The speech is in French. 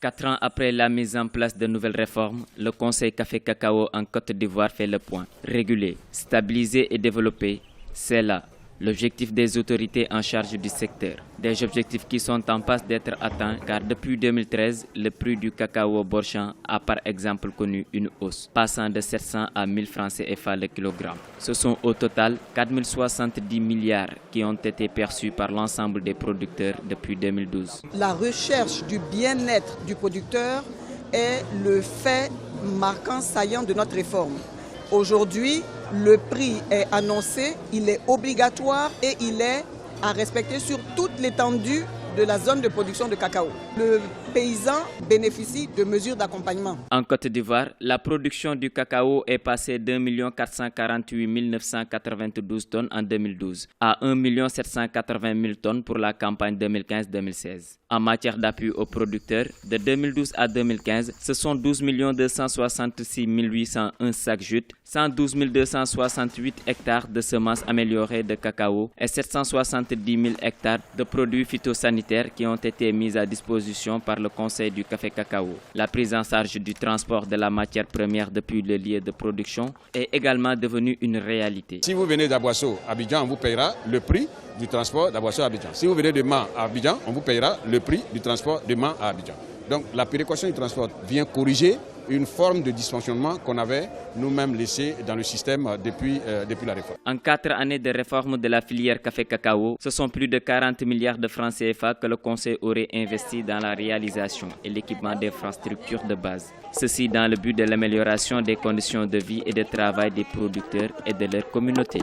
4 ans après la mise en place de nouvelles réformes, le Conseil Café Cacao en Côte d'Ivoire fait le point. Réguler, stabiliser et développer, c'est là l'objectif des autorités en charge du secteur. Des objectifs qui sont en passe d'être atteints car depuis 2013, le prix du cacao Borchamp a par exemple connu une hausse, passant de 700 à 1000 francs CFA le kilogramme. Ce sont au total 4070 milliards qui ont été perçus par l'ensemble des producteurs depuis 2012. La recherche du bien-être du producteur est le fait marquant saillant de notre réforme. Aujourd'hui, le prix est annoncé, il est obligatoire et il est à respecter sur toute l'étendue de la zone de production de cacao. Le paysan bénéficie de mesures d'accompagnement. En Côte d'Ivoire, la production du cacao est passée d'1 448 992 tonnes en 2012 à 1 780 000 tonnes pour la campagne 2015-2016. En matière d'appui aux producteurs, de 2012 à 2015, ce sont 12 266 801 sacs jute, 112 268 hectares de semences améliorées de cacao et 770 000 hectares de produits phytosanitaires qui ont été mis à disposition par le Conseil du Café Cacao. La prise en charge du transport de la matière première depuis le lieu de production est également devenue une réalité. Si vous venez d'Aboisseau à Abidjan, on vous payera le prix du transport d'Aboisseau à Abidjan. Si vous venez de Mans à Abidjan, on vous payera le prix du transport de Mans à Abidjan. Donc la péréquation du transport vient corriger une forme de dysfonctionnement qu'on avait nous-mêmes laissé dans le système depuis la réforme. En 4 années de réforme de la filière café-cacao, ce sont plus de 40 milliards de francs CFA que le Conseil aurait investi dans la réalisation et l'équipement d'infrastructures de base. Ceci dans le but de l'amélioration des conditions de vie et de travail des producteurs et de leur communauté.